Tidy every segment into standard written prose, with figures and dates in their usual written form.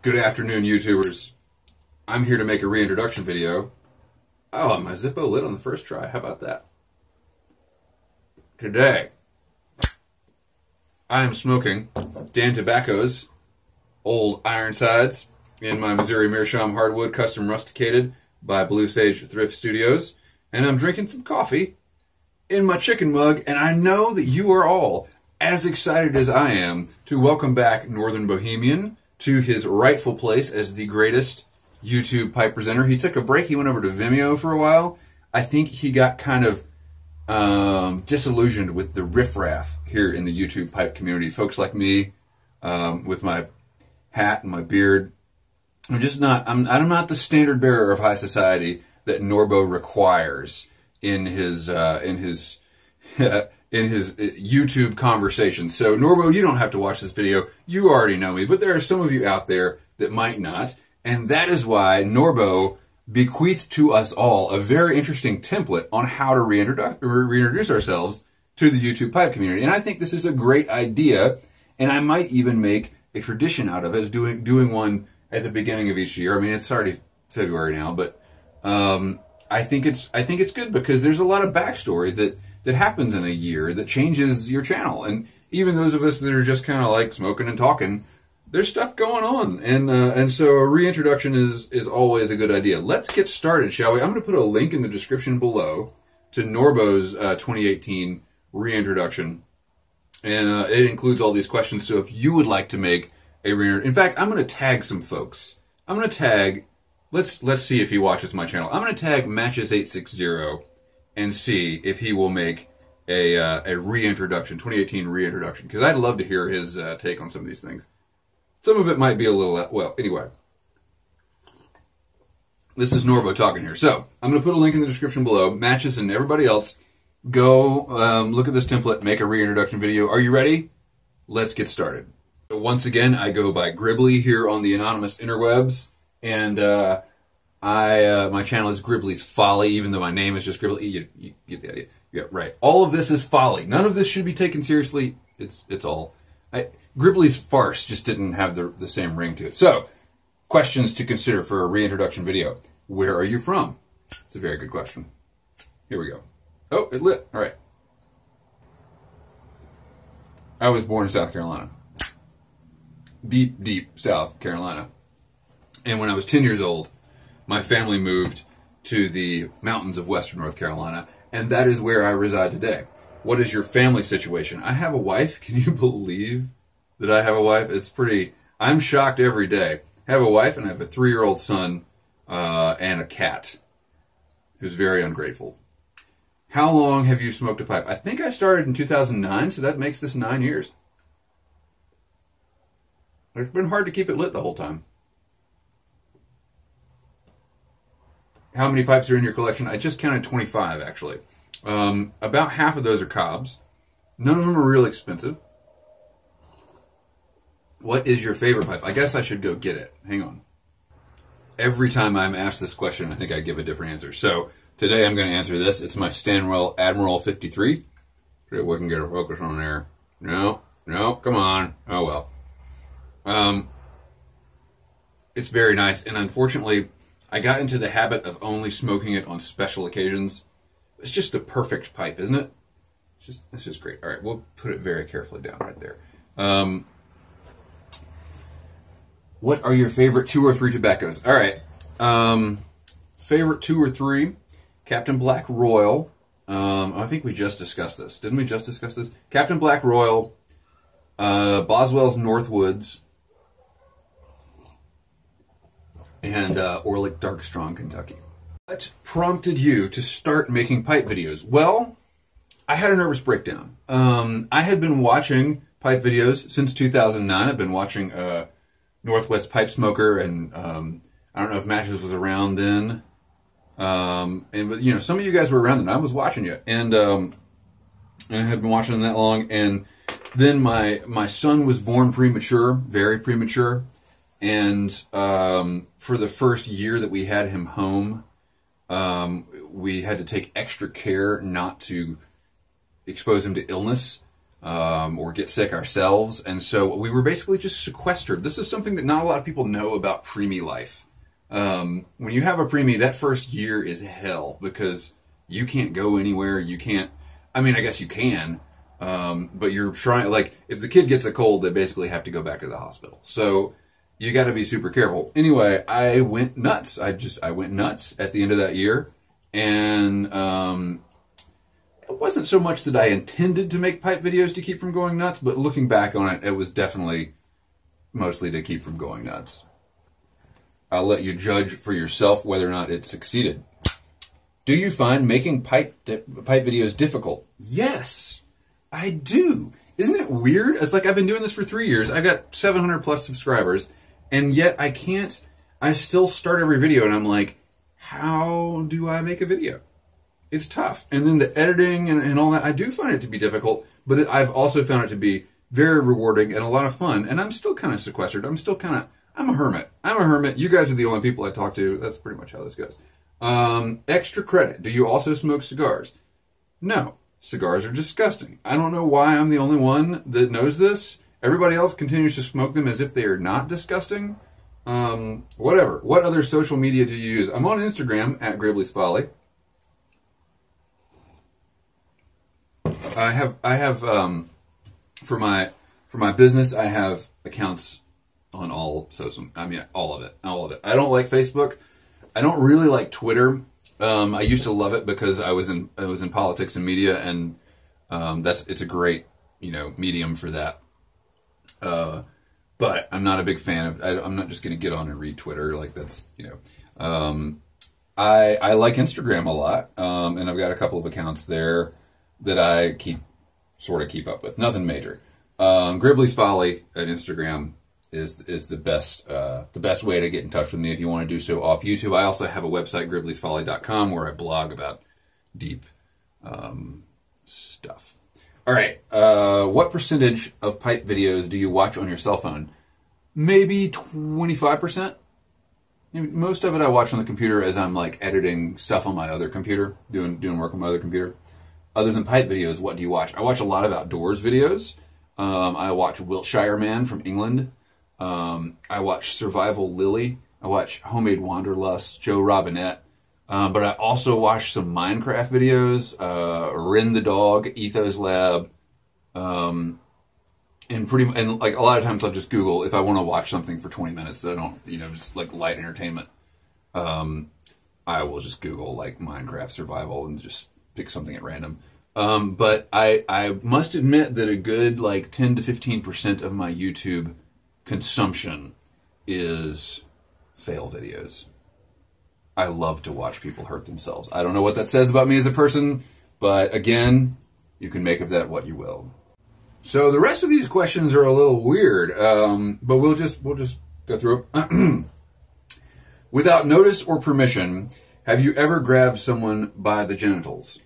Good afternoon, YouTubers. I'm here to make a reintroduction video. Oh, my Zippo lit on the first try. How about that? Today, I am smoking Dan Tobacco's Old Ironsides in my Missouri Meerschaum hardwood, custom rusticated by Blue Sage Thrift Studios. And I'm drinking some coffee in my chicken mug, and I know that you are all as excited as I am to welcome back Northern Bohemian to his rightful place as the greatest YouTube pipe presenter. He took a break. He went over to Vimeo for a while. I think he got kind of disillusioned with the riffraff here in the YouTube pipe community. Folks like me, with my hat and my beard. I'm not the standard bearer of high society that Norbo requires in his YouTube conversation. So Norbo, you don't have to watch this video. You already know me, but there are some of you out there that might not. And that is why Norbo bequeathed to us all a very interesting template on how to reintroduce ourselves to the YouTube pipe community. And I think this is a great idea, and I might even make a tradition out of it, as doing one at the beginning of each year. I mean, it's already February now, but I think it's good because there's a lot of backstory that happens in a year that changes your channel. And even those of us that are just kind of like smoking and talking, there's stuff going on. And so a reintroduction is always a good idea. Let's get started, shall we? I'm going to put a link in the description below to Norbo's 2018 reintroduction. And it includes all these questions. So if you would like to make a reintroduction, in fact, I'm going to tag some folks. I'm going to tag, let's see if he watches my channel. I'm going to tag Matches860 and see if he will make a reintroduction, 2018 reintroduction, because I'd love to hear his take on some of these things. Some of it might be a little, well, anyway. This is Norbo talking here. So, I'm going to put a link in the description below. Matches and everybody else, go look at this template, make a reintroduction video. Are you ready? Let's get started. So once again, I go by Gribbly here on the anonymous interwebs, and my channel is Gribbly's Folly, even though my name is just Gribbly. You get the idea. Yeah, right. All of this is folly. None of this should be taken seriously. It's all... Gribbly's Farce just didn't have the same ring to it. So, questions to consider for a reintroduction video. Where are you from? It's a very good question. Here we go. Oh, it lit. All right. I was born in South Carolina. Deep, deep South Carolina. And when I was 10 years old, my family moved to the mountains of Western North Carolina, and that is where I reside today. What is your family situation? I have a wife. Can you believe that I have a wife? It's pretty... I'm shocked every day. I have a wife, and I have a 3-year-old son and a cat who's very ungrateful. How long have you smoked a pipe? I think I started in 2009, so that makes this 9 years. It's been hard to keep it lit the whole time. How many pipes are in your collection? I just counted 25, actually. About half of those are Cobbs. None of them are real expensive. What is your favorite pipe? I guess I should go get it. Hang on. Every time I'm asked this question, I think I give a different answer. So today I'm going to answer this. It's my Stanwell Admiral 53. See if we can get a focus on there. No, come on. Oh well. It's very nice, and unfortunately, I got into the habit of only smoking it on special occasions. It's just the perfect pipe, isn't it? It's just great. All right, we'll put it very carefully down right there. What are your favorite 2 or 3 tobaccos? All right. Favorite 2 or 3. Captain Black Royal. I think we just discussed this. Didn't we just discuss this? Captain Black Royal. Boswell's Northwoods. And Orlick Dark Strong Kentucky. What prompted you to start making pipe videos? Well, I had a nervous breakdown. I had been watching pipe videos since 2009. I've been watching Northwest Pipe Smoker, and I don't know if Matches was around then. And you know, some of you guys were around then. I was watching you, and I had been watching them that long. And then my son was born premature, very premature. And for the first year that we had him home, we had to take extra care not to expose him to illness. or get sick ourselves. And so we were basically just sequestered. This is something that not a lot of people know about preemie life. When you have a preemie, that first year is hell because you can't go anywhere. You can't, I mean, I guess you can, but you're trying, like, if the kid gets a cold, they basically have to go back to the hospital. So you got to be super careful. Anyway, I went nuts. I went nuts at the end of that year. And it wasn't so much that I intended to make pipe videos to keep from going nuts, but looking back on it, it was definitely mostly to keep from going nuts. I'll let you judge for yourself whether or not it succeeded. Do you find making pipe videos difficult? Yes, I do. Isn't it weird? It's like I've been doing this for 3 years. I've got 700 plus subscribers, and yet I still start every video and I'm like, how do I make a video? It's tough. And then the editing and all that, I do find it to be difficult, but I've also found it to be very rewarding and a lot of fun. And I'm still kind of sequestered. I'm a hermit. I'm a hermit. You guys are the only people I talk to. That's pretty much how this goes. Extra credit. Do you also smoke cigars? No. Cigars are disgusting. I don't know why I'm the only one that knows this. Everybody else continues to smoke them as if they are not disgusting. Whatever. What other social media do you use? I'm on Instagram at Gribley's Folly. I have for my business, I have accounts on all social. I mean, all of it. I don't like Facebook. I don't really like Twitter. I used to love it because I was in politics and media, and it's a great medium for that. But I'm not a big fan of. I'm not just going to get on and read Twitter like that's I like Instagram a lot, and I've got a couple of accounts there that I sort of keep up with. Nothing major. Gribley's Folly at Instagram is the best way to get in touch with me if you want to do so off YouTube. I also have a website, gribleysfolly.com, where I blog about deep stuff. All right. What percentage of pipe videos do you watch on your cell phone? Maybe 25%. Most of it I watch on the computer as I'm like editing stuff on my other computer, doing work on my other computer. Other than pipe videos, what do you watch? I watch a lot of outdoors videos. I watch Wiltshire Man from England. I watch Survival Lily. I watch Homemade Wanderlust, Joe Robinette. But I also watch some Minecraft videos, Rin the Dog, Ethos Lab, and like a lot of times I'll just Google if I want to watch something for 20 minutes that I don't, just like light entertainment. I will just Google like Minecraft survival and just pick something at random. But I must admit that a good like 10 to 15% of my YouTube consumption is fail videos. I love to watch people hurt themselves. I don't know what that says about me as a person, but again, you can make of that what you will. So the rest of these questions are a little weird, but we'll just go through them. Without notice or permission, have you ever grabbed someone by the genitals?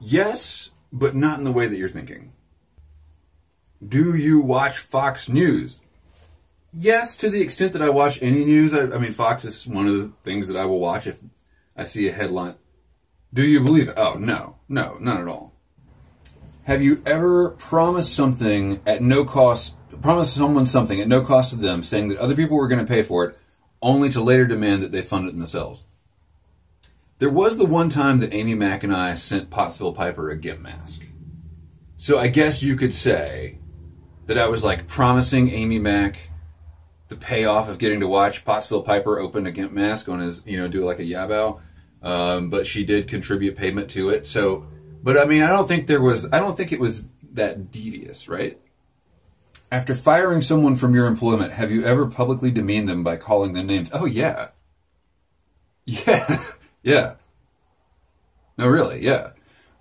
Yes, but not in the way that you're thinking. Do you watch Fox News? Yes, to the extent that I watch any news. I mean, Fox is one of the things that I will watch if I see a headline. Do you believe it? Oh, no, none at all. Have you ever promised something at no cost, promised someone something at no cost to them, saying that other people were going to pay for it, only to later demand that they fund it themselves? There was the one time that Amy Mack and I sent Pottsville Piper a GIMP mask. So I guess you could say that I was like promising Amy Mack the payoff of getting to watch Pottsville Piper open a GIMP mask on his, do like a yabao. But she did contribute payment to it. So, but I mean, I don't think it was that devious, right? After firing someone from your employment, have you ever publicly demeaned them by calling them names? Oh, yeah. Yeah. Yeah. No, really, yeah.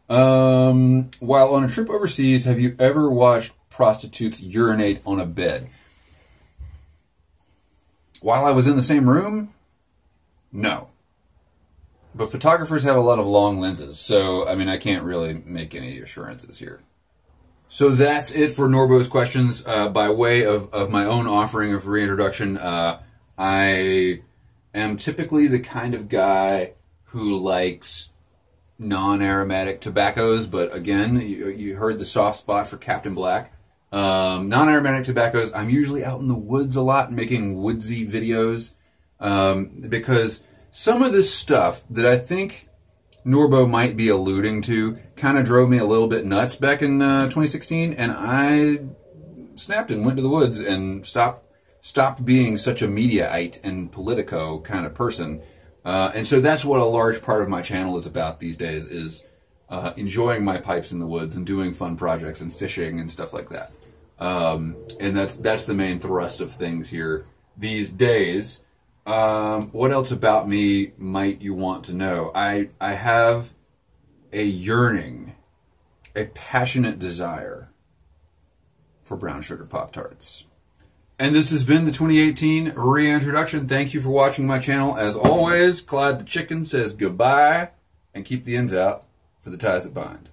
While on a trip overseas, have you ever watched prostitutes urinate on a bed? While I was in the same room? No. But photographers have a lot of long lenses, so, I mean, I can't really make any assurances here. So that's it for Norbo's questions. By way of my own offering of reintroduction, I am typically the kind of guy who likes non-aromatic tobaccos, but again, you heard the soft spot for Captain Black. Non-aromatic tobaccos, I'm usually out in the woods a lot making woodsy videos, because some of this stuff that I think Norbo might be alluding to kind of drove me a little bit nuts back in 2016, and I snapped and went to the woods and stopped being such a mediaite and politico kind of person. And so that's what a large part of my channel is about these days, is enjoying my pipes in the woods and doing fun projects and fishing and stuff like that. And that's the main thrust of things here these days. What else about me might you want to know? I have a yearning, a passionate desire for brown sugar Pop-Tarts. And this has been the 2018 Reintroduction. Thank you for watching my channel. As always, Clyde the Chicken says goodbye, and keep the ends out for the ties that bind.